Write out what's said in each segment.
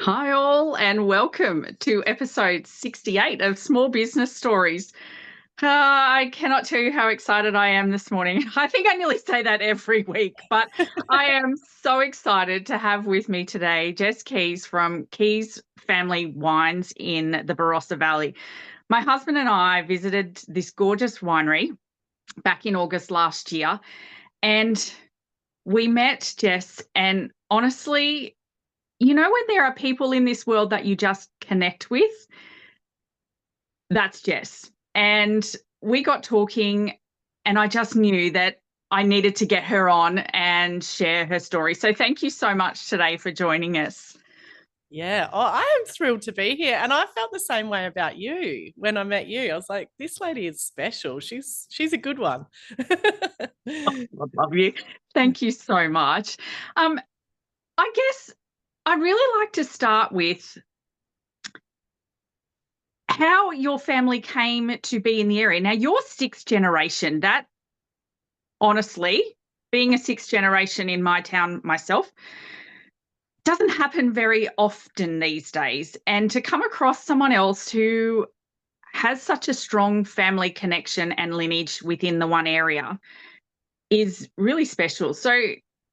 Hi, all, and welcome to episode 68 of Small Business Stories. I cannot tell you how excited I am this morning. I think I nearly say that every week, but I am so excited to have with me today Jess Kies from Kies Family Wines in the Barossa Valley. My husband and I visited this gorgeous winery back in August last year, and we met Jess, and honestly, you know when there are people in this world that you just connect with? That's Jess. And we got talking, and I just knew that I needed to get her on and share her story. So thank you so much today for joining us. Yeah. Oh, I am thrilled to be here. And I felt the same way about you when I met you. I was like, this lady is special. She's a good one. I love you. Thank you so much. Um, I guess I really like to start with how your family came to be in the area. Now, you're sixth generation. That honestly, being a sixth generation in my town myself, doesn't happen very often these days. And to come across someone else who has such a strong family connection and lineage within the one area is really special. So,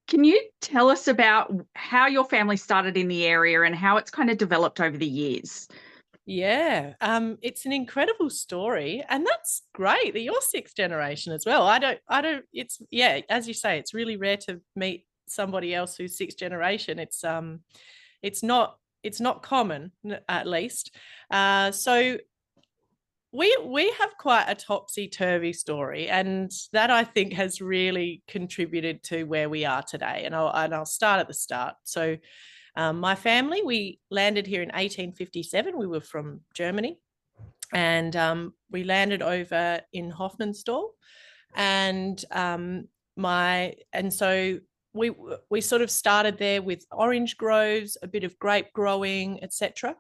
can you tell us about how your family started in the area and how it's kind of developed over the years? Yeah. It's an incredible story. And that's great that you're sixth generation as well. It's yeah, as you say, it's really rare to meet somebody else who's sixth generation. It's not common, at least. So we have quite a topsy-turvy story, and that I think has really contributed to where we are today. And I'll start at the start. So my family, we landed here in 1857. We were from Germany, and we landed over in Hoffmannsthal, and so we sort of started there with orange groves, a bit of grape growing, etc.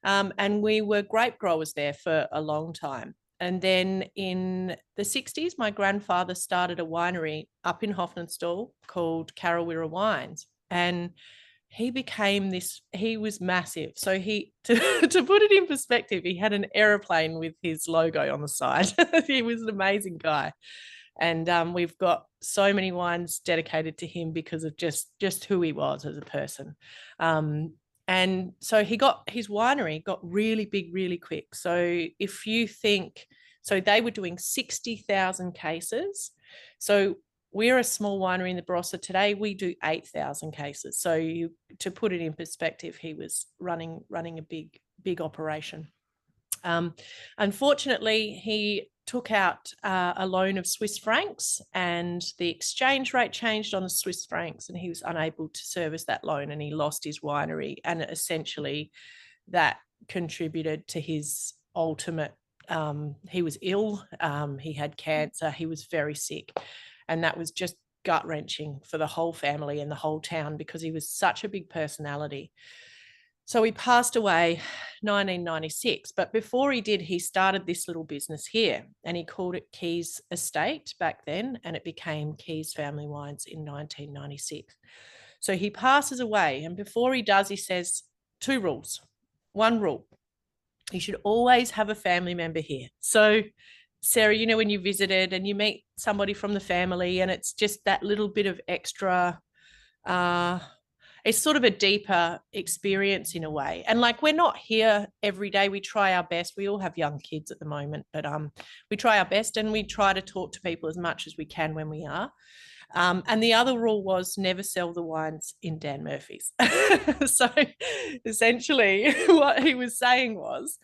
And we were grape growers there for a long time. And then in the 60s, my grandfather started a winery up in Hoffmannsthal called Kies Wines. And he was massive. So to put it in perspective, he had an aeroplane with his logo on the side. He was an amazing guy. And we've got so many wines dedicated to him because of just who he was as a person. And so his winery got really big really quick. So if you think, so they were doing 60,000 cases. So we're a small winery in the Barossa. Today we do 8,000 cases. So to put it in perspective, he was running a big operation. Unfortunately, he took out a loan of Swiss francs, and the exchange rate changed on the Swiss francs, and he was unable to service that loan, and he lost his winery. And essentially that contributed to his ultimate, he was ill, he had cancer, he was very sick, and that was just gut-wrenching for the whole family and the whole town because he was such a big personality. So he passed away 1996, but before he did, he started this little business here, and he called it Kies Estate back then, and it became Kies Family Wines in 1996. So he passes away, and before he does, he says two rules. One rule: you should always have a family member here. So Sarah, when you visited and you meet somebody from the family, and it's just that little bit of extra, it's sort of a deeper experience in a way. And like, we're not here every day. We try our best. We all have young kids at the moment, but we try our best, and we try to talk to people as much as we can when we are. And the other rule was never sell the wines in Dan Murphy's. So essentially what he was saying was,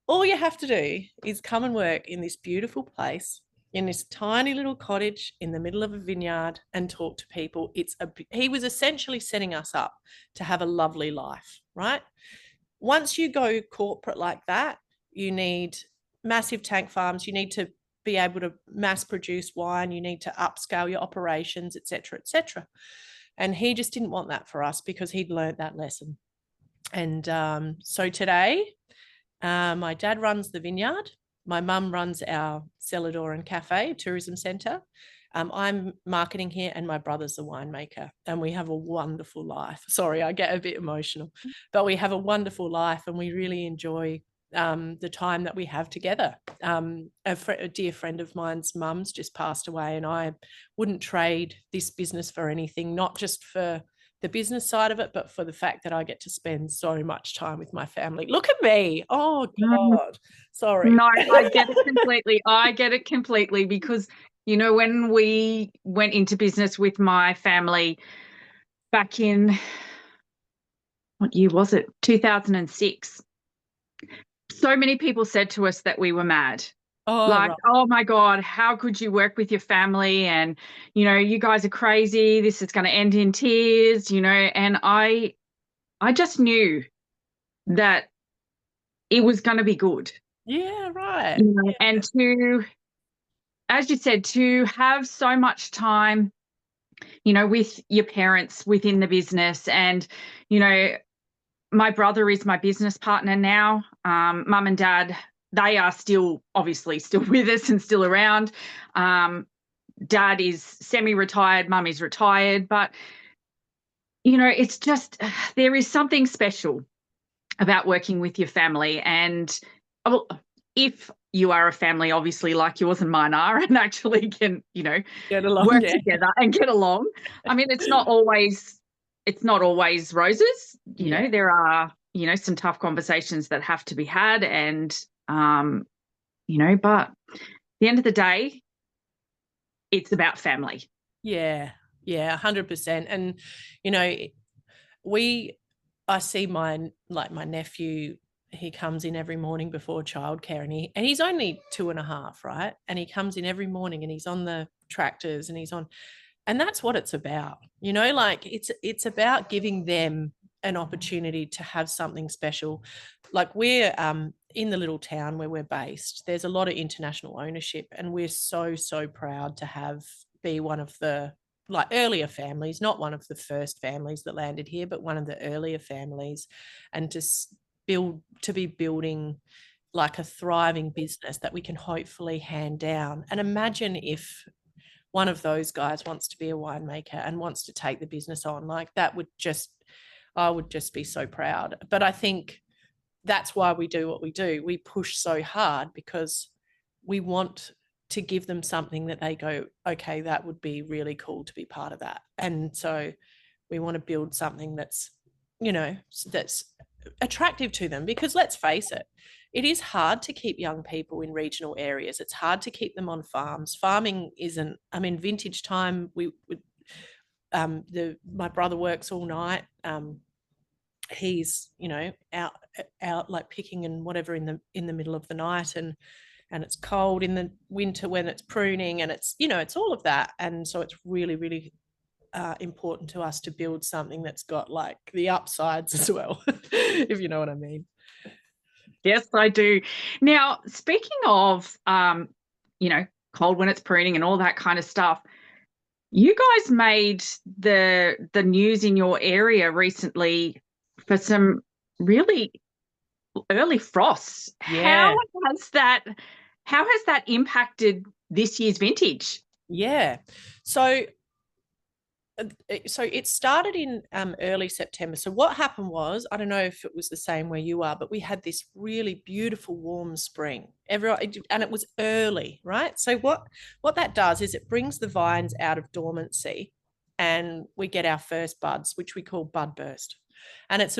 all you have to do is come and work in this beautiful place, in this tiny little cottage in the middle of a vineyard, and talk to people. He was essentially setting us up to have a lovely life, right? Once you go corporate like that, you need massive tank farms. You need to be able to mass produce wine. You need to upscale your operations, etc., etc. And he just didn't want that for us because he'd learned that lesson. And so today, my dad runs the vineyard. My mum runs our cellar door and cafe tourism centre, I'm marketing here and my brother's the winemaker, and we have a wonderful life. Sorry, I get a bit emotional, but we have a wonderful life and we really enjoy the time that we have together. A dear friend of mine's mum's just passed away, and I wouldn't trade this business for anything, not just for the business side of it, but for the fact that I get to spend so much time with my family. Look at me. Oh God. Sorry. No, I get it completely. I get it completely because, when we went into business with my family back in, what year was it? 2006. So many people said to us that we were mad. Oh, Like, right. oh my God, how could you work with your family? And, you guys are crazy. This is going to end in tears, and I just knew that it was going to be good. Yeah, right. Yeah. And as you said, to have so much time, with your parents within the business. And, my brother is my business partner now. Mum and dad, they are obviously still with us and still around. Dad is semi-retired, mum is retired, but, it's just, there is something special about working with your family. And if you are a family, obviously, like yours and mine are, and actually can, Get along, work yeah. together and get along. I mean, it's not always roses. Yeah. There are, some tough conversations that have to be had. And, but at the end of the day, it's about family. Yeah. Yeah, 100%. And, I see my nephew, he comes in every morning before childcare, and he's only 2.5, right? And he comes in every morning and he's on the tractors and that's what it's about, like it's about giving them an opportunity to have something special. Like we're in the little town where we're based, there's a lot of international ownership, and we're so proud to be one of the earlier families, not one of the first families that landed here, but one of the earlier families, and to be building like a thriving business that we can hopefully hand down. And imagine if one of those guys wants to be a winemaker and wants to take the business on, I would just be so proud. But I think that's why we do what we do. We push so hard because we want to give them something that they go, okay, that would be really cool to be part of that. And so we want to build something that's, that's attractive to them, because let's face it, it is hard to keep young people in regional areas. It's hard to keep them on farms. Farming isn't, vintage time, my brother works all night. He's, out like picking and whatever in the middle of the night, and it's cold in the winter when it's pruning, and it's, it's all of that. And so it's really, really important to us to build something that's got like the upsides as well, if you know what I mean. Yes, I do. Now, speaking of, cold when it's pruning and all that kind of stuff, you guys made the news in your area recently for some really early frosts. Yeah. How has that impacted this year's vintage? Yeah. So it started in early September. So what happened was, I don't know if it was the same where you are, but we had this really beautiful warm spring. And it was early, right? So what that does is it brings the vines out of dormancy, and we get our first buds, which we call bud burst. And it's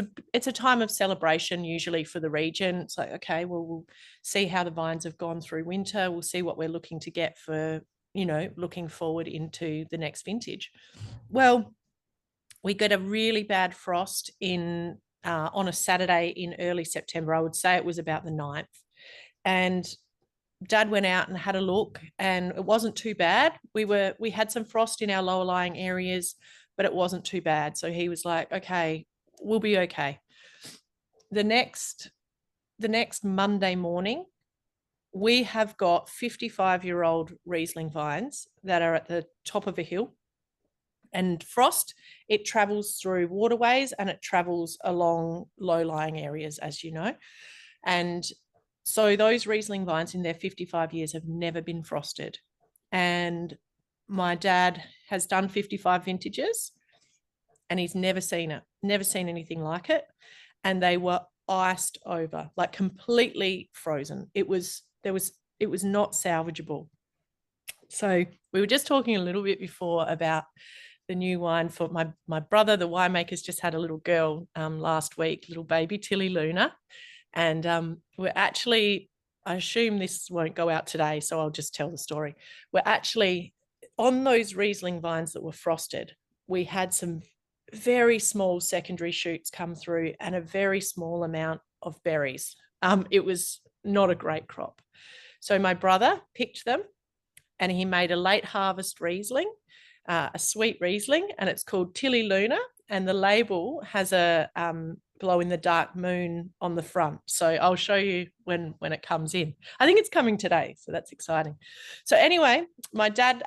a time of celebration usually for the region. It's like, okay, well, we'll see how the vines have gone through winter. We'll see what we're looking to get for, looking forward into the next vintage. Well, we got a really bad frost on a Saturday in early September. I would say it was about the 9th. And Dad went out and had a look, and it wasn't too bad. We had some frost in our lower lying areas, but it wasn't too bad. So he was like, okay, we'll be okay. The next Monday morning, we have got 55-year-old Riesling vines that are at the top of a hill. And frost, it travels through waterways and it travels along low-lying areas, as you know. And so those Riesling vines in their 55 years have never been frosted. And my dad has done 55 vintages and he's never seen anything like it. And they were iced over, like completely frozen. It was not salvageable. So we were just talking a little bit before about the new wine for my brother. The winemaker's just had a little girl last week, little baby Tilly Luna. And we're actually, I assume this won't go out today, so I'll just tell the story. We're actually on those Riesling vines that were frosted. We had some very small secondary shoots come through and a very small amount of berries. It was not a great crop. So my brother picked them and he made a late harvest Riesling, a sweet Riesling, and it's called Tilly Luna. And the label has a glow in the dark moon on the front. So I'll show you when it comes in. I think it's coming today, so that's exciting. So anyway, my dad,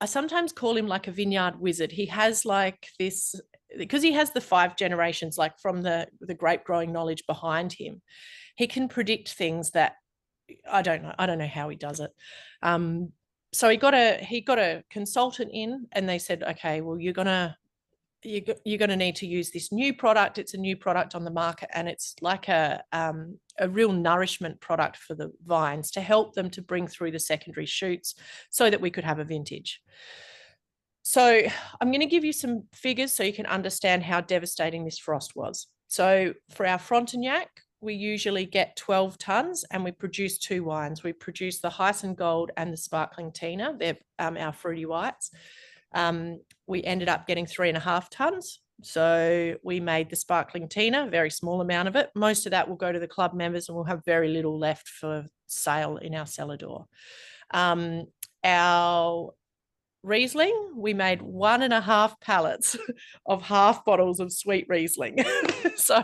I sometimes call him like a vineyard wizard. He has like this, because he has the 5 generations, like from the grape growing knowledge behind him. He can predict things that I don't know how he does it. So he got a consultant in, and they said, okay, well, you're gonna need to use this new product. It's a new product on the market, and it's like a real nourishment product for the vines to help them to bring through the secondary shoots so that we could have a vintage. So I'm going to give you some figures so you can understand how devastating this frost was. So for our Frontignac, we usually get 12 tons and we produce 2 wines. We produce the Hyson Gold and the Sparkling Tina. They're our fruity whites. We ended up getting 3.5 tons. So we made the Sparkling Tina, a very small amount of it. Most of that will go to the club members and we'll have very little left for sale in our cellar door. Our Riesling, we made 1.5 pallets of half bottles of sweet Riesling. So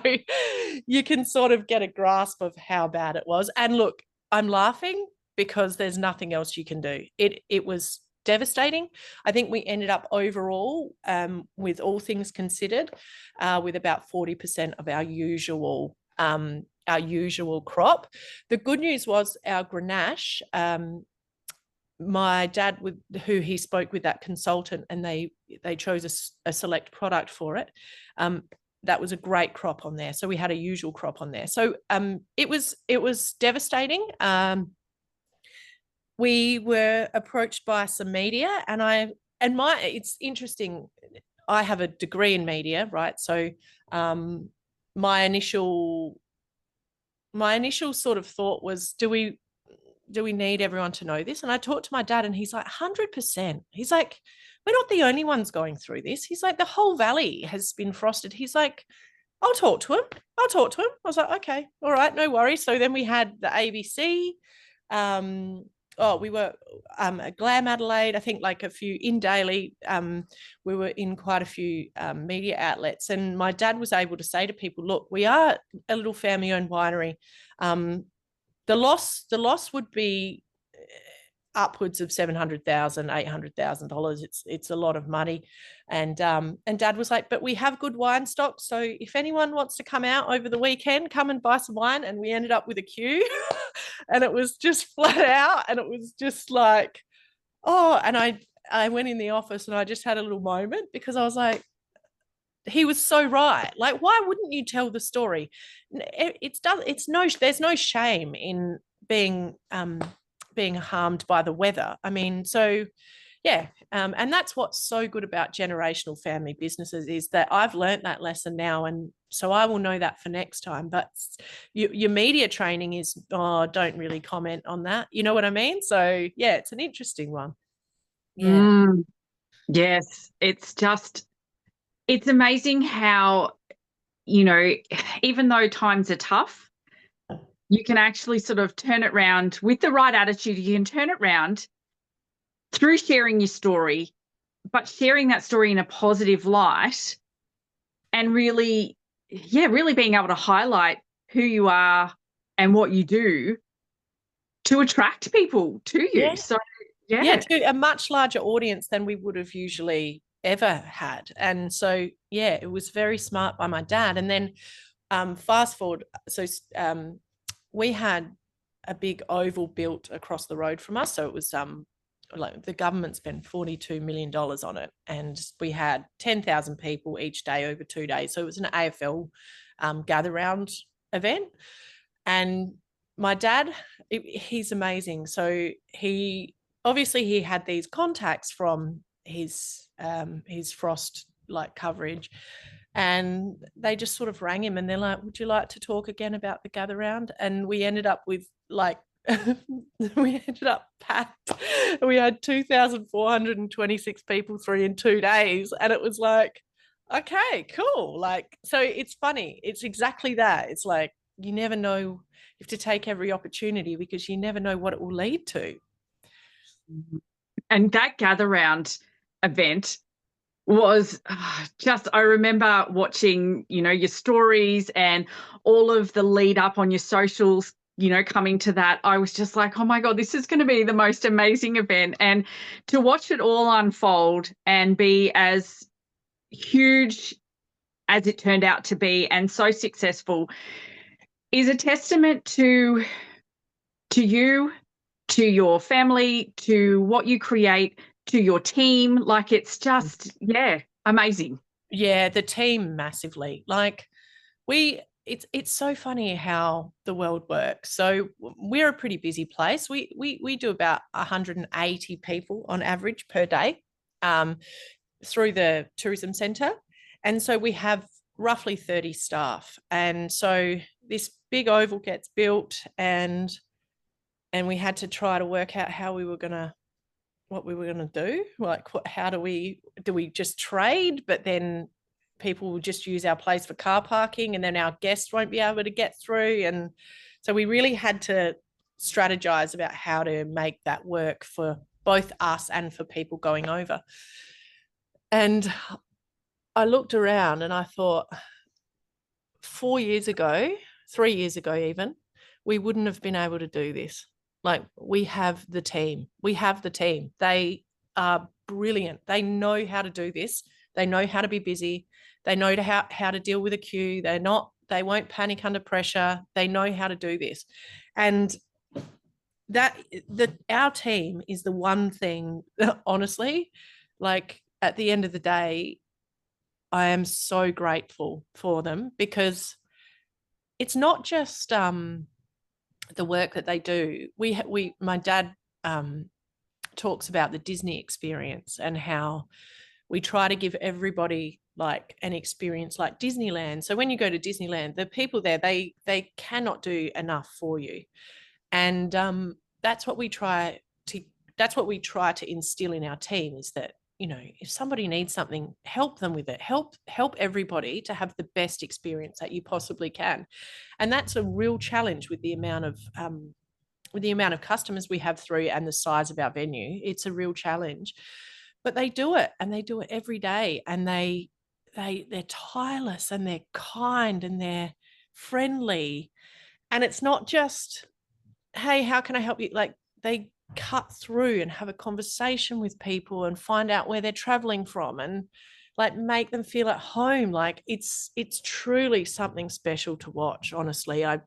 you can sort of get a grasp of how bad it was. And look, I'm laughing because there's nothing else you can do. It was devastating. I think we ended up overall, with all things considered, with about 40% of our usual crop. The good news was our Grenache, my dad, who he spoke with that consultant, and they chose a select product for it. That was a great crop on there. So we had a usual crop on there. So it was devastating. We were approached by some media, and it's interesting. I have a degree in media, right? So my initial sort of thought was, do we need everyone to know this? And I talked to my dad and he's like, 100%. He's like, we're not the only ones going through this. He's like, the whole valley has been frosted. He's like, I'll talk to him. I was like, okay, all right, no worries. So then we had the ABC. We were at Glam Adelaide, I think, like a few in Daily. We were in quite a few media outlets, and my dad was able to say to people, look, we are a little family-owned winery. The loss would be upwards of $700,000, $800,000. It's a lot of money, and Dad was like, but we have good wine stock, so if anyone wants to come out over the weekend, come and buy some wine. And we ended up with a queue, and it was just flat out, and it was just like, oh. And I went in the office and I just had a little moment because I was like, he was so right. Like, why wouldn't you tell the story? There's no shame in being harmed by the weather. I mean, so yeah. And that's what's so good about generational family businesses, is that I've learned that lesson now. And so I will know that for next time. But your media training is, don't really comment on that. You know what I mean? So yeah, it's an interesting one. Yeah. Yes. It's amazing how, even though times are tough, you can actually sort of turn it around with the right attitude. You can turn it around through sharing your story, but sharing that story in a positive light, and really being able to highlight who you are and what you do to attract people to you. Yeah. So to a much larger audience than we would have usually ever had. And so yeah, it was very smart by my dad. And then fast forward, so we had a big oval built across the road from us, so it was like the government spent $42 million on it, and we had 10,000 people each day over 2 days. So it was an AFL gather round event. And my dad, he's amazing. So he had these contacts from his frost like coverage, and they just sort of rang him and they're like, would you like to talk again about the gather round? And we ended up with like we ended up packed. We had 2,426 people through in 2 days, and it was like, okay, cool. Like, so it's funny. It's exactly that. It's like, you never know. You have to take every opportunity because you never know what it will lead to. And that gather round event was just, I remember watching, your stories and all of the lead up on your socials, coming to that. I was just like, oh my God, this is going to be the most amazing event. And to watch it all unfold and be as huge as it turned out to be and so successful is a testament to you, to your family, to what you create, to your team. Like, it's just, amazing. Yeah, the team massively. Like, it's so funny how the world works. So we're a pretty busy place. We do about 180 people on average per day through the tourism centre. And so we have roughly 30 staff. And so this big oval gets built, and we had to try to work out what we were going to do. Like, how do we just trade, but then people will just use our place for car parking, and then our guests won't be able to get through. And so we really had to strategize about how to make that work for both us and for people going over. And I looked around and I thought, 4 years ago, 3 years ago even, we wouldn't have been able to do this. Like, we have the team. They are brilliant. They know how to do this. They know how to be busy. They know how to deal with a queue. They won't panic under pressure. They know how to do this. And our team is the one thing, honestly, like, at the end of the day, I am so grateful for them, because it's not just the work that they do. My dad talks about the Disney experience and how we try to give everybody like an experience like Disneyland. So when you go to Disneyland, the people there, they cannot do enough for you. And that's what we try to instill in our team, is that, if somebody needs something, help them with it. Help everybody to have the best experience that you possibly can. And that's a real challenge with the amount of customers we have through and the size of our venue. It's a real challenge. But they do it, and they do it every day, and they're tireless, and they're kind, and they're friendly. And it's not just, hey, how can I help you? Like, they cut through and have a conversation with people and find out where they're traveling from, and like make them feel at home. Like, it's truly something special to watch. Honestly, I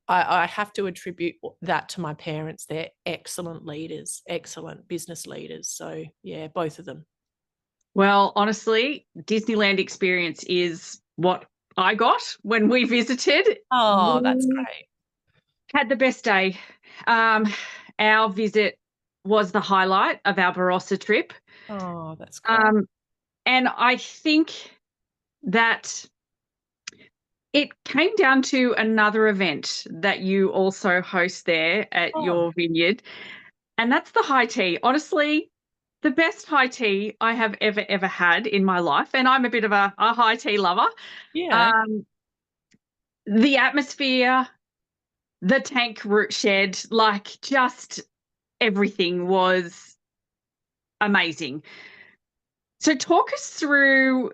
have to attribute that to my parents. They're excellent leaders, excellent business leaders. So yeah, both of them. Well, honestly, Disneyland experience is what I got when we visited. Oh, that's great. Had the best day. Our visit was the highlight of our Barossa trip. Oh, that's great. And I think that it came down to another event that you also host there at your vineyard, and that's the high tea. Honestly, the best high tea I have ever had in my life, and I'm a bit of a high tea lover. Yeah. The atmosphere, the tank root shed, like, just everything was amazing. So talk us through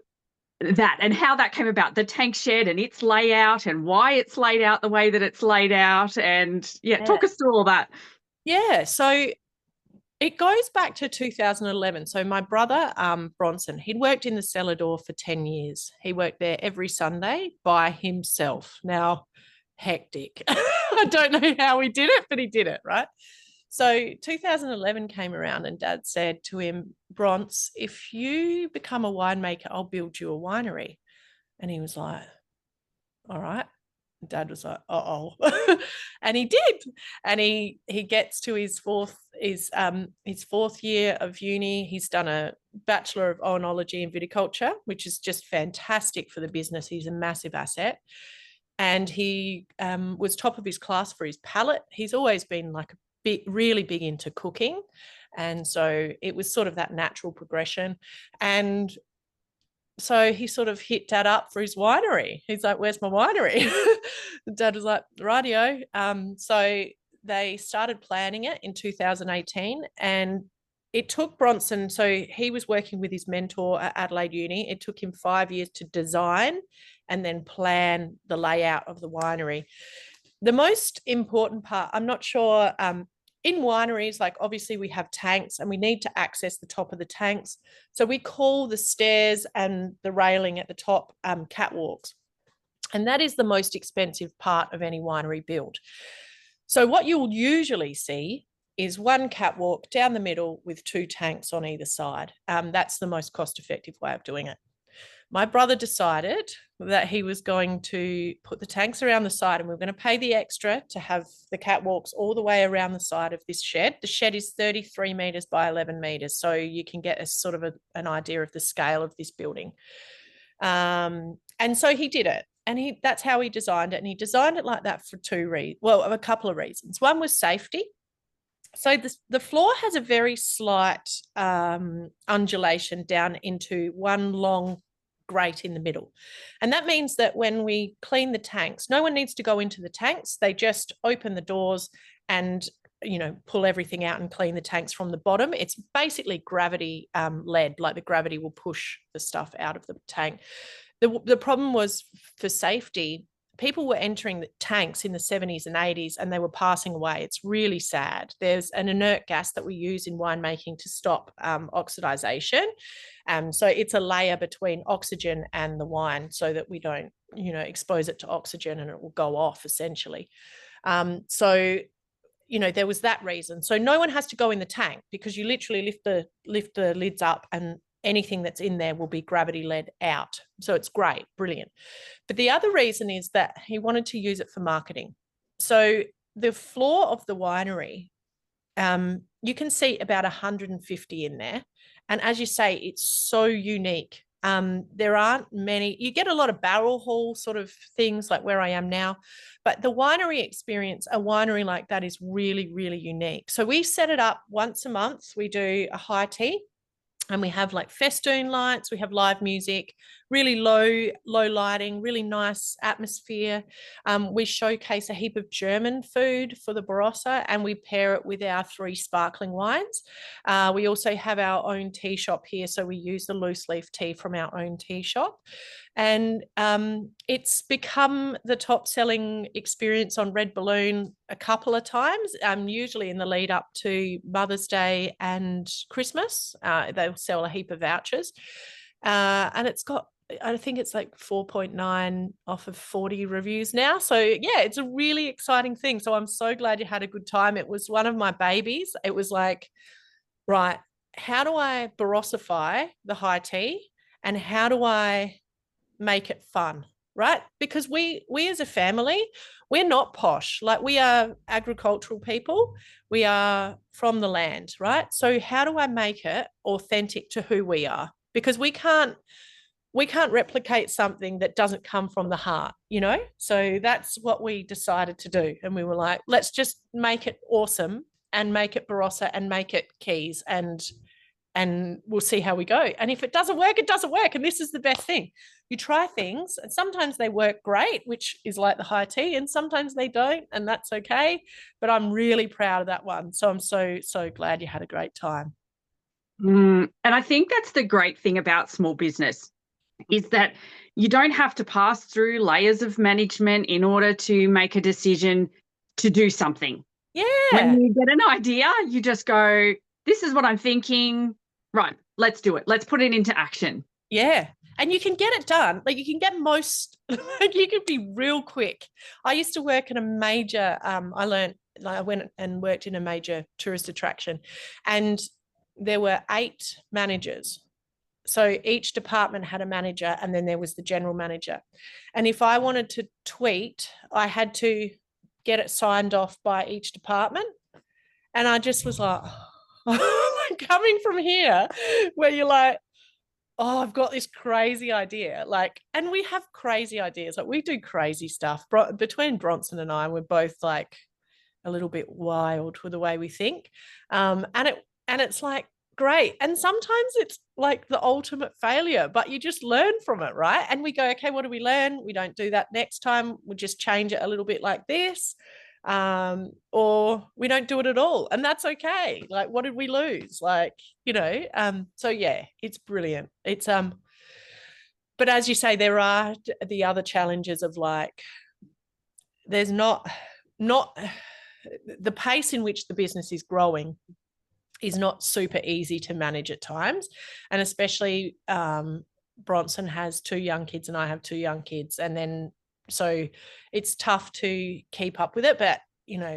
that and how that came about, the tank shed and its layout and why it's laid out the way that it's laid out. And talk us through all that. Yeah. So it goes back to 2011. So my brother, Bronson, he'd worked in the cellar door for 10 years. He worked there every Sunday by himself. Now, hectic. I don't know how he did it, but he did it, right? So 2011 came around and Dad said to him, Bronce, if you become a winemaker, I'll build you a winery. And he was like, all right. Dad was like, uh-oh. And he did. And he gets to his fourth year of uni. He's done a Bachelor of Oenology and Viticulture, which is just fantastic for the business. He's a massive asset. And he was top of his class for his palate. He's always been like really big into cooking. And so it was sort of that natural progression. And so he sort of hit Dad up for his winery. He's like, where's my winery? Dad was like, rightio. So they started planning it in 2018, and it took Bronson, so he was working with his mentor at Adelaide Uni. It took him 5 years to design and then plan the layout of the winery. The most important part, I'm not sure, in wineries, like obviously we have tanks and we need to access the top of the tanks. So we call the stairs and the railing at the top catwalks. And that is the most expensive part of any winery build. So what you'll usually see is one catwalk down the middle with 2 tanks on either side. That's the most cost-effective way of doing it. My brother decided that he was going to put the tanks around the side, and we were going to pay the extra to have the catwalks all the way around the side of this shed. The shed is 33 metres by 11 metres, so you can get a sort of an idea of the scale of this building. And so he did it, and that's how he designed it. And he designed it like that for a couple of reasons. One was safety. So the floor has a very slight undulation down into one long grate in the middle. And that means that when we clean the tanks, no one needs to go into the tanks. They just open the doors and, pull everything out and clean the tanks from the bottom. It's basically gravity led, like the gravity will push the stuff out of the tank. The problem was, for safety, people were entering the tanks in the 70s and 80s and they were passing away. It's really sad. There's an inert gas that we use in winemaking to stop oxidization. So it's a layer between oxygen and the wine so that we don't, expose it to oxygen and it will go off essentially. There was that reason. So no one has to go in the tank because you literally lift the lids up and anything that's in there will be gravity led out. So it's great, brilliant. But the other reason is that he wanted to use it for marketing. So the floor of the winery, you can see about 150 in there. And as you say, it's so unique. There aren't many, you get a lot of barrel hall sort of things like where I am now, but the winery experience, a winery like that is really, really unique. So we set it up once a month. We do a high tea. And we have like festoon lights, we have live music, really low lighting, really nice atmosphere. We showcase a heap of German food for the Barossa and we pair it with our 3 sparkling wines. We also have our own tea shop here, so we use the loose leaf tea from our own tea shop. And it's become the top selling experience on Red Balloon a couple of times, usually in the lead up to Mother's Day and Christmas. They'll sell a heap of vouchers. And it's got, I think it's like 4.9 off of 40 reviews now. So yeah, it's a really exciting thing. So I'm so glad you had a good time. It was one of my babies. It was like, right, how do I Barossify the high tea and how do I make it fun, right? Because we as a family, we're not posh. Like, we are agricultural people. We are from the land, right? So how do I make it authentic to who we are? Because we can't replicate something that doesn't come from the heart, So that's what we decided to do. And we were like, let's just make it awesome and make it Barossa and make it Kies, and we'll see how we go. And if it doesn't work, it doesn't work. And this is the best thing. You try things and sometimes they work great, which is like the high tea, and sometimes they don't, and that's okay. But I'm really proud of that one. So I'm so, so glad you had a great time. And I think that's the great thing about small business, is that you don't have to pass through layers of management in order to make a decision to do something. Yeah. When you get an idea, you just go, this is what I'm thinking. Right, let's do it. Let's put it into action. Yeah. And you can get it done. Like, you can get you can be real quick. I used to work in a major, I learned I went and worked in a major tourist attraction, and there were 8 managers. So each department had a manager, and then there was the general manager. And if I wanted to tweet, I had to get it signed off by each department. And I just was like, coming from here, where you're like, oh, I've got this crazy idea. Like, and we have crazy ideas. Like, we do crazy stuff. Between Bronson and I, we're both like a little bit wild with the way we think. And it's like, great. And sometimes it's like the ultimate failure, but you just learn from it, right? And we go, okay, what do we learn? We don't do that next time. We just change it a little bit like this. Or we don't do it at all. And that's okay. Like, what did we lose? Like, so yeah, it's brilliant. It's, but as you say, there are the other challenges of like, there's not the pace in which the business is growing is not super easy to manage at times. And especially Bronson has 2 young kids and I have 2 young kids. And then, so it's tough to keep up with it, but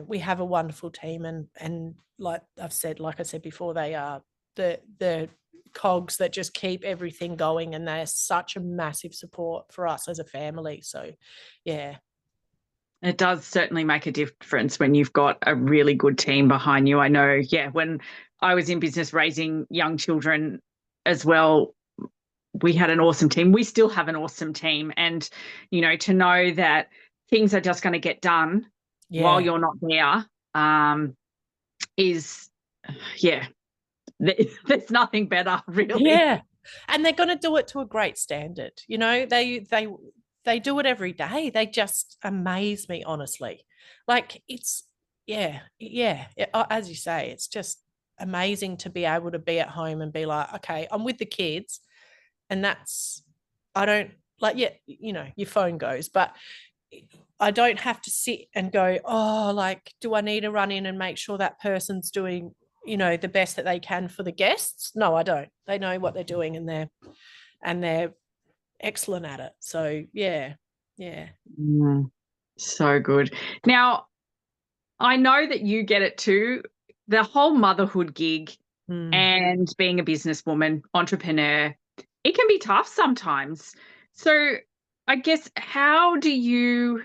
we have a wonderful team, and like I said before, they are the cogs that just keep everything going, and they're such a massive support for us as a family. So yeah. It does certainly make a difference when you've got a really good team behind you. I know, when I was in business raising young children as well, we had an awesome team. We still have an awesome team. And, to know that things are just going to get done while you're not there is, there's nothing better, really. Yeah. And they're going to do it to a great standard. They do it every day. They just amaze me, honestly. Like, it's, as you say, it's just amazing to be able to be at home and be like, okay, I'm with the kids, and your phone goes, but I don't have to sit and go, oh, like, do I need to run in and make sure that person's doing, the best that they can for the guests? No, I don't. They know what they're doing, and they're excellent at it. So yeah. So good. Now, I know that you get it too, the whole motherhood gig and being a businesswoman, entrepreneur, it can be tough sometimes. So I guess, how do you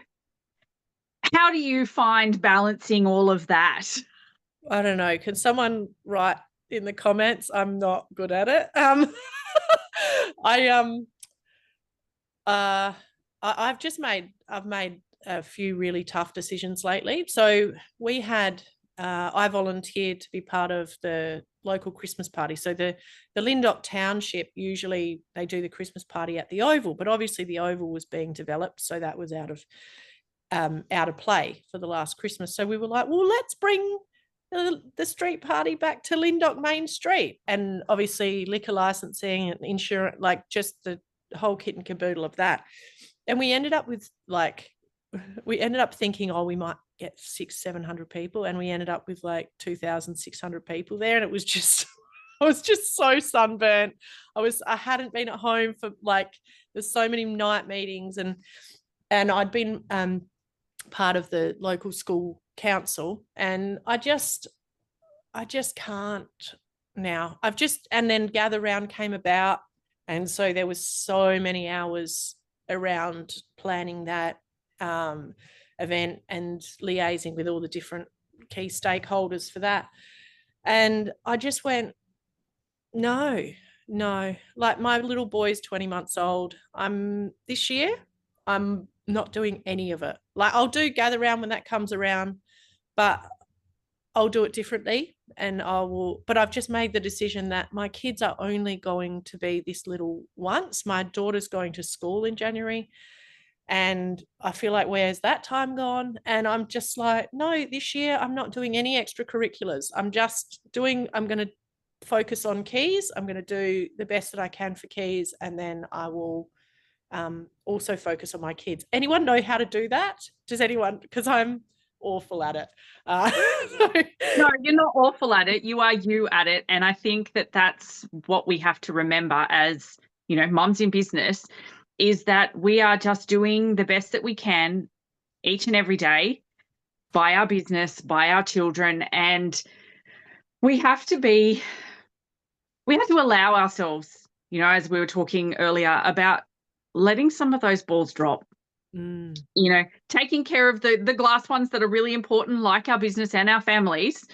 find balancing all of that? I don't know. Can someone write in the comments? I'm not good at it. I've made a few really tough decisions lately. So I volunteered to be part of the local Christmas party. So the Lyndoch Township, usually they do the Christmas party at the Oval, but obviously the Oval was being developed, so that was out of play for the last Christmas. So we were like, well, let's bring the street party back to Lyndoch Main Street, and obviously liquor licensing and insurance, like just the whole kit and caboodle of that. And we ended up thinking, oh, we might get 600-700 people, and we ended up with like 2,600 people there, and it was just I was just so sunburnt. I hadn't been at home for like, there's so many night meetings, and I'd been part of the local school council, and I just can't now. And then Gather Round came about, and so there was so many hours around planning that event and liaising with all the different key stakeholders for that. And I just went, no, like, my little boy's 20 months old. This year, I'm not doing any of it. Like, I'll do Gather Round when that comes around, but I'll do it differently, and but I've just made the decision that my kids are only going to be this little once. My daughter's going to school in January, and I feel like, where's that time gone? And I'm just like, no, this year I'm not doing any extracurriculars. I'm going to focus on Kies. I'm going to do the best that I can for Kies, and then I will also focus on my kids. Anyone know how to do that? Does anyone? Because I'm awful at it. No, you're not awful at it. You are you at it. And I think that that's what we have to remember as, mums in business, is that we are just doing the best that we can each and every day. by our business, by our children, and we have to allow ourselves, you know, as we were talking earlier about letting some of those balls drop. You know, taking care of the glass ones that are really important, like our business and our families,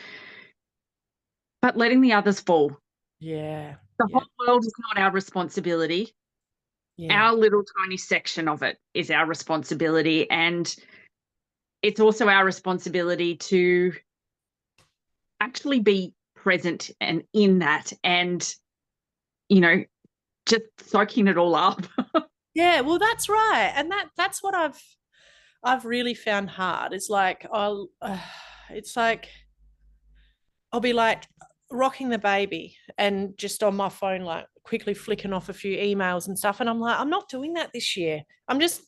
but letting the others fall. Yeah. The whole world is not our responsibility. Yeah. Our little tiny section of it is our responsibility, and it's also our responsibility to actually be present and in that, and, you know, just soaking it all up. Yeah, well, that's right. And that's what I've really found hard. It's like it's like I'll be like rocking the baby and just on my phone, like quickly flicking off a few emails and stuff. And I'm like, I'm not doing that this year. I'm just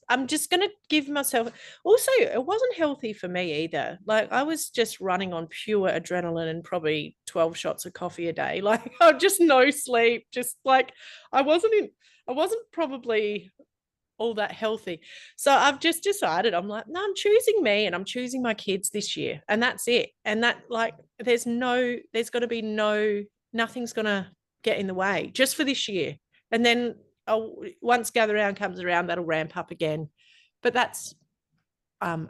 gonna give myself. Also, it wasn't healthy for me either. Like I was just running on pure adrenaline and probably 12 shots of coffee a day. Like I'm just no sleep, just like I wasn't probably all that healthy. So I've just decided, I'm like, no, I'm choosing me and I'm choosing my kids this year. And that's it. And that, like, there's got to be nothing's going to get in the way just for this year. And then once Gather Round comes around, that'll ramp up again. But that's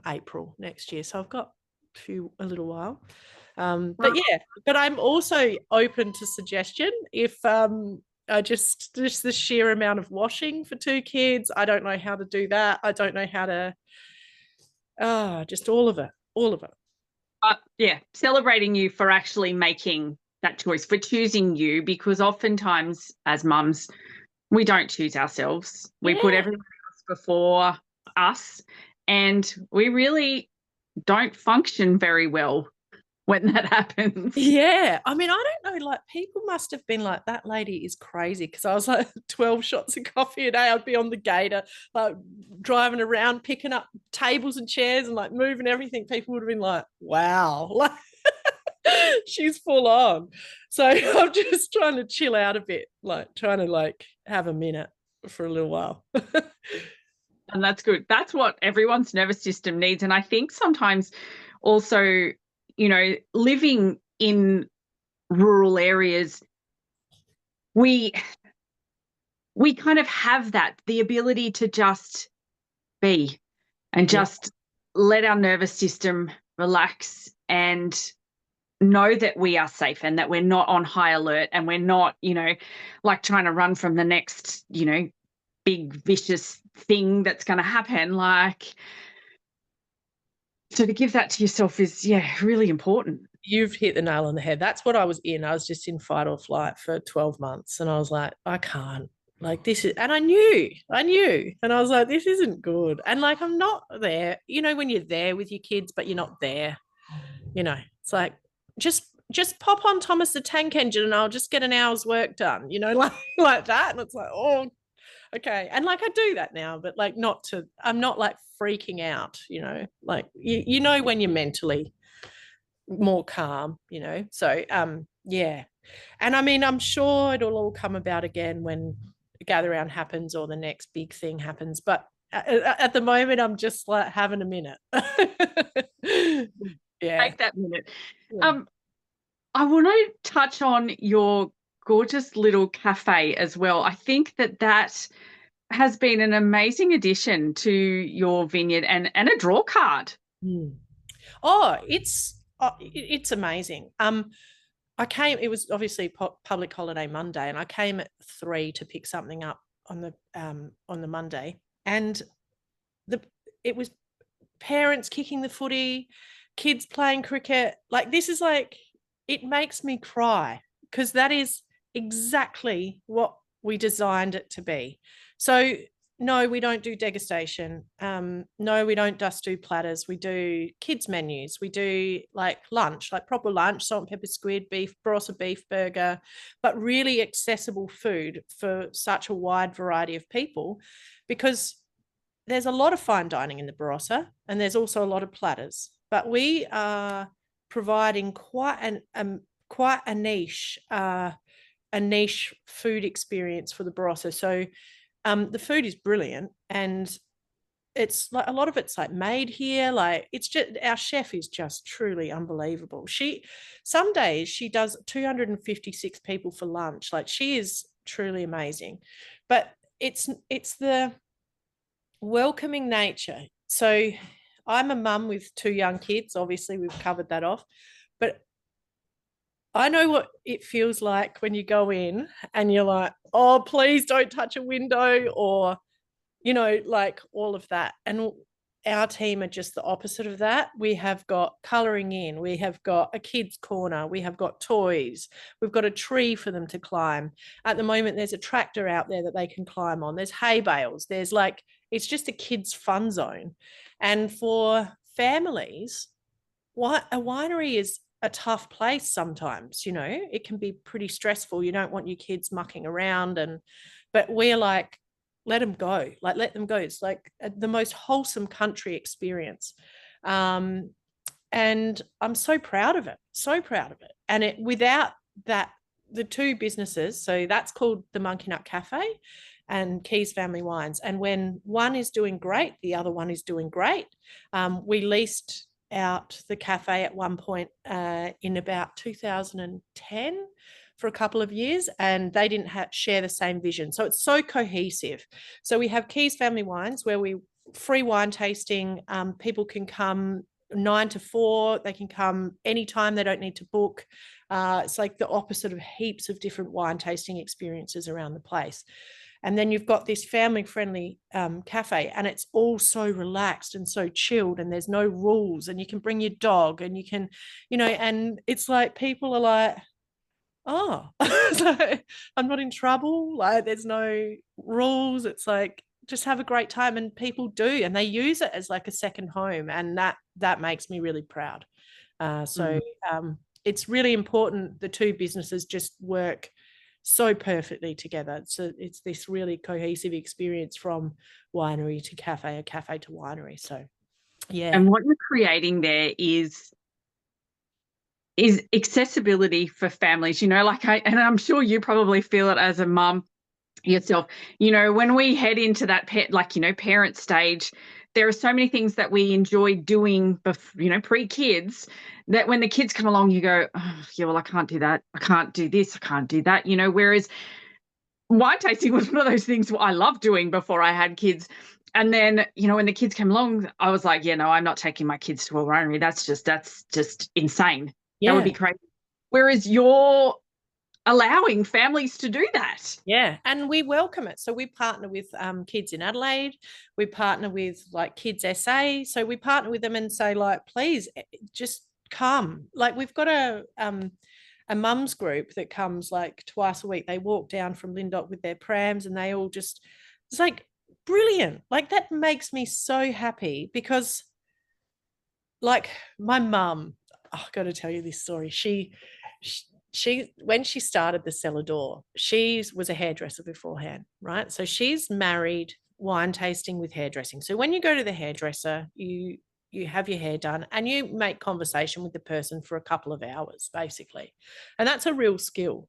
April next year. So I've got a little while. But yeah, but I'm also open to suggestion if just the sheer amount of washing for 2 kids. I don't know how to do that. I don't know how to just all of it. Yeah, celebrating you for actually making that choice, for choosing you, because oftentimes as mums, we don't choose ourselves. We put everyone else before us, and we really don't function very well when that happens. Yeah. I mean, I don't know, like people must have been like, that lady is crazy, because I was like 12 shots of coffee a day. I'd be on the gator, like driving around, picking up tables and chairs and like moving everything. People would have been like, wow, like she's full on. So I'm just trying to chill out a bit, like trying to like have a minute for a little while. And that's good. That's what everyone's nervous system needs. And I think sometimes also, you know, living in rural areas, we kind of have that, the ability to just be and just let our nervous system relax and know that we are safe and that we're not on high alert, and we're not, you know, like trying to run from the next, you know, big vicious thing that's going to happen. Like, so to give that to yourself is, really important. You've hit the nail on the head. That's what I was in. I was just in fight or flight for 12 months. And I was like, I can't. Like this is, and I knew. And I was like, this isn't good. And like, I'm not there. You know, when you're there with your kids, but you're not there, you know, it's like, just pop on Thomas the Tank Engine and I'll just get an hour's work done, you know, like that. And it's like, oh, okay. And like I do that now, but like I'm not like freaking out, you know, like you know when you're mentally more calm, you know. So yeah. And I mean, I'm sure it'll all come about again when Gather Round happens or the next big thing happens. But at the moment, I'm just like having a minute. Yeah. Take that minute. Yeah. I want to touch on your gorgeous little cafe as well. I think that has been an amazing addition to your vineyard and a draw card. Oh, it's amazing. It was obviously public holiday Monday, and I came at 3 to pick something up on the Monday, and it was parents kicking the footy, kids playing cricket. Like this is like, it makes me cry, because that is exactly what we designed it to be. So no, we don't do degustation. No, we don't just do platters. We do kids menus. We do like lunch, like proper lunch, salt and pepper squid, beef, Barossa beef burger, but really accessible food for such a wide variety of people, because there's a lot of fine dining in the Barossa and there's also a lot of platters, but we are providing quite a niche food experience for the Barossa. So the food is brilliant, and it's like a lot of it's like made here. Like it's just, our chef is just truly unbelievable. Some days she does 256 people for lunch. Like she is truly amazing. But it's the welcoming nature. So I'm a mum with 2 young kids. Obviously, we've covered that off. But I know what it feels like when you go in and you're like, oh, please don't touch a window, or, like all of that. And our team are just the opposite of that. We have got colouring in, we have got a kids corner, we have got toys, we've got a tree for them to climb. At the moment, there's a tractor out there that they can climb on. There's hay bales. There's like, it's just a kids' fun zone. And for families, a winery is a tough place sometimes. It can be pretty stressful. You don't want your kids mucking around, but we're like, let them go. Like, let them go. It's like the most wholesome country experience. And I'm so proud of it. So proud of it. And without that, the 2 businesses, so that's called the Monkey Nut Cafe and Kies Family Wines. And when one is doing great, the other one is doing great. We leased out the cafe at one point in about 2010 for a couple of years, and they didn't share the same vision. So it's so cohesive. So we have Kies Family Wines, where we free wine tasting. People can come 9 to 4. They can come anytime. They don't need to book. It's like the opposite of heaps of different wine tasting experiences around the place. And then you've got this family-friendly cafe, and it's all so relaxed and so chilled, and there's no rules, and you can bring your dog, and you can, and it's like people are like, oh, so I'm not in trouble. Like, there's no rules. It's like, just have a great time. And people do, and they use it as like a second home. And that makes me really proud. It's really important. The 2 businesses just work so perfectly together. So it's this really cohesive experience from winery to cafe, a cafe to winery. So, yeah. And what you're creating there is accessibility for families, and I'm sure you probably feel it as a mum yourself. When we head into that parent stage, there are so many things that we enjoy doing pre-kids, that when the kids come along, you go, oh, yeah, well, I can't do that, I can't do this, I can't do that, whereas wine tasting was one of those things I loved doing before I had kids. And then, when the kids came along, I was like, yeah, no, I'm not taking my kids to a winery. That's just insane. Yeah. That would be crazy. Whereas you're allowing families to do that. Yeah, and we welcome it. So we partner with Kids in Adelaide. We partner with like Kids SA. So we partner with them and say, like, please just come. Like, we've got a mums group that comes like twice a week. They walk down from Lindop with their prams, and they all just, it's like brilliant. Like, that makes me so happy, because like my mum, I've got to tell you this story. She when she started the Cellar Door, she was a hairdresser beforehand, right? So she's married wine tasting with hairdressing. So when you go to the hairdresser, you have your hair done, and you make conversation with the person for a couple of hours, basically. And that's a real skill.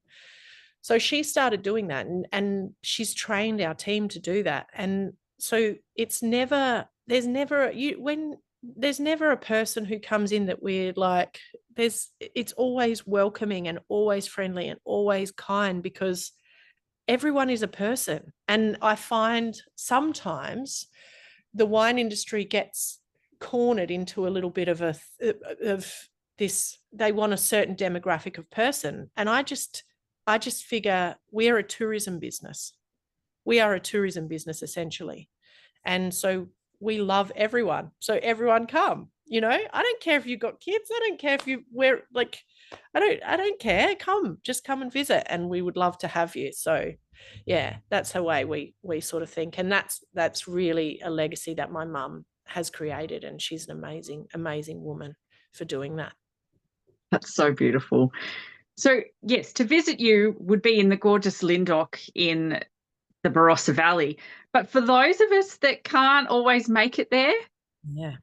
So she started doing that, and she's trained our team to do that. And so there's never a person who comes in that we're like, it's always welcoming and always friendly and always kind, because everyone is a person. And I find sometimes the wine industry gets cornered into a little bit of this, they want a certain demographic of person. And I just figure we're a tourism business. We are a tourism business, essentially. And so we love everyone. So everyone come, I don't care if you've got kids. I don't care if I don't care. Just come and visit, and we would love to have you. So yeah, that's the way we sort of think. And that's really a legacy that my mum has created. And she's an amazing, amazing woman for doing that. That's so beautiful. So yes, to visit you would be in the gorgeous Lindop in the Barossa Valley. But for those of us that can't always make it there,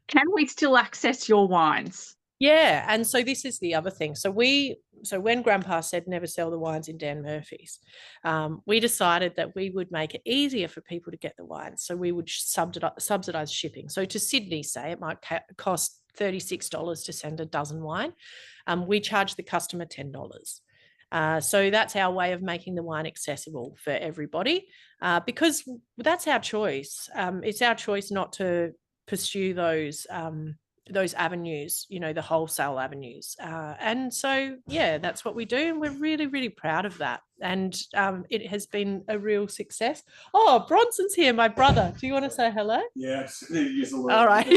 can we still access your wines? Yeah. And so this is the other thing. So we when Grandpa said never sell the wines in Dan Murphy's, we decided that we would make it easier for people to get the wines. So we would subsidize shipping. So to Sydney, say, it might cost $36 to send a dozen wine. We charge the customer $10. So that's our way of making the wine accessible for everybody, because that's our choice. It's our choice not to pursue those avenues, the wholesale avenues. And so, yeah, that's what we do. And we're really, really proud of that. And it has been a real success. Oh, Bronson's here, my brother. Do you want to say hello? Yeah, use the word. All right.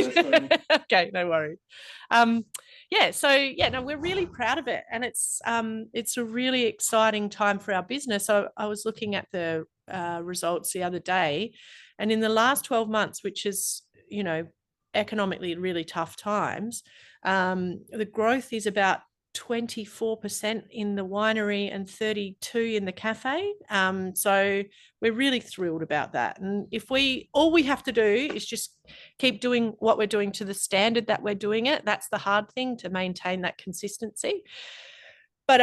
Okay, no worries. No, we're really proud of it. And it's a really exciting time for our business. So I was looking at the results the other day, and in the last 12 months, which is, economically really tough times, the growth is about 24% in the winery and 32% in the cafe. So we're really thrilled about that. And all we have to do is just keep doing what we're doing to the standard that we're doing it. That's the hard thing, to maintain that consistency. But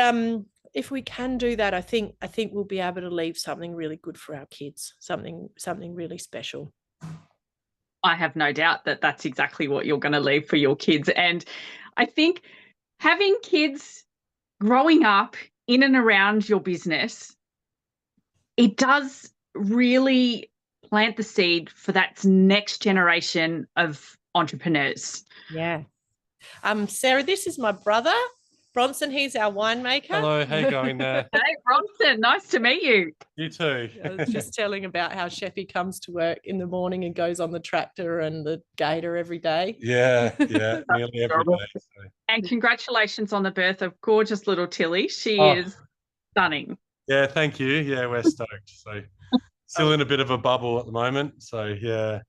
if we can do that, I think we'll be able to leave something really good for our kids, something really special. I have no doubt that that's exactly what you're going to leave for your kids. And I think having kids growing up in and around your business, it does really plant the seed for that next generation of entrepreneurs. Yeah. Sarah, this is my brother, Bronson. He's our winemaker. Hello, how you going there? Hey, Bronson, nice to meet you. You too. I was just telling about how Sheffy comes to work in the morning and goes on the tractor and the gator every day. Yeah, nearly every day. So. And congratulations on the birth of gorgeous little Tilly. She is stunning. Yeah, thank you. Yeah, we're stoked. So still in a bit of a bubble at the moment. So yeah.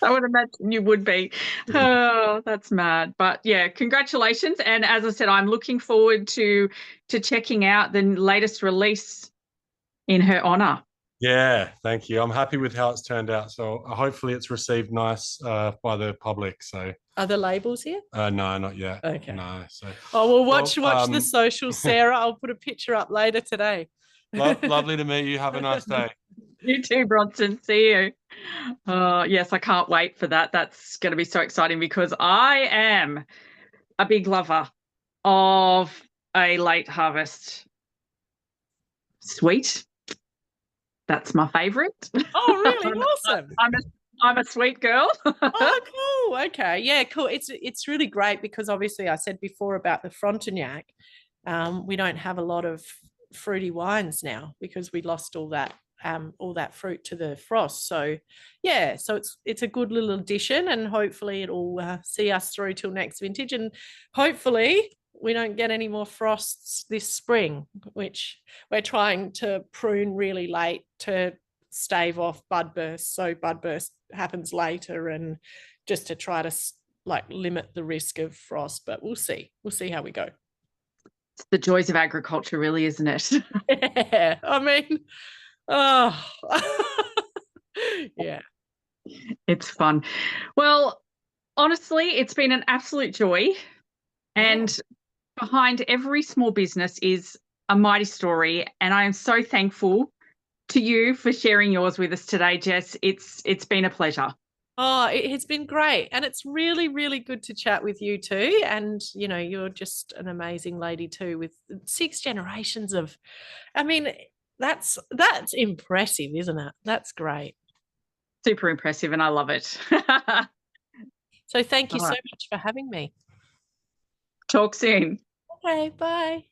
I would imagine you would be. Oh, that's mad. But yeah, congratulations. And as I said, I'm looking forward to checking out the latest release in her honour. Yeah, thank you. I'm happy with how it's turned out. So hopefully it's received nice by the public. So are the labels here? No, not yet. Okay. No. So we'll watch the socials, Sarah. I'll put a picture up later today. Lovely to meet you. Have a nice day. You too, Bronson. See you. Yes, I can't wait for that. That's going to be so exciting because I am a big lover of a late harvest sweet. That's my favourite. Oh, really? Awesome. I'm a sweet girl. Oh, cool. Okay. Yeah, cool. It's really great because obviously I said before about the Frontenac. We don't have a lot of fruity wines now because we lost all that fruit to the frost. So yeah, so it's a good little addition, and hopefully it'll see us through till next vintage, and hopefully we don't get any more frosts this spring, which we're trying to prune really late to stave off bud burst. So bud burst happens later, and just to try to limit the risk of frost. But we'll see how we go. It's the joys of agriculture, really, isn't it? Yeah, I mean, yeah, it's fun. Well, honestly, it's been an absolute joy. And behind every small business is a mighty story. And I am so thankful to you for sharing yours with us today, Jess. It's been a pleasure. Oh, it has been great. And it's really, really good to chat with you too. And, you're just an amazing lady too, with 6 generations of, that's impressive, isn't it? That's great. Super impressive, and I love it. So thank you so much for having me. Talk soon. Okay, bye.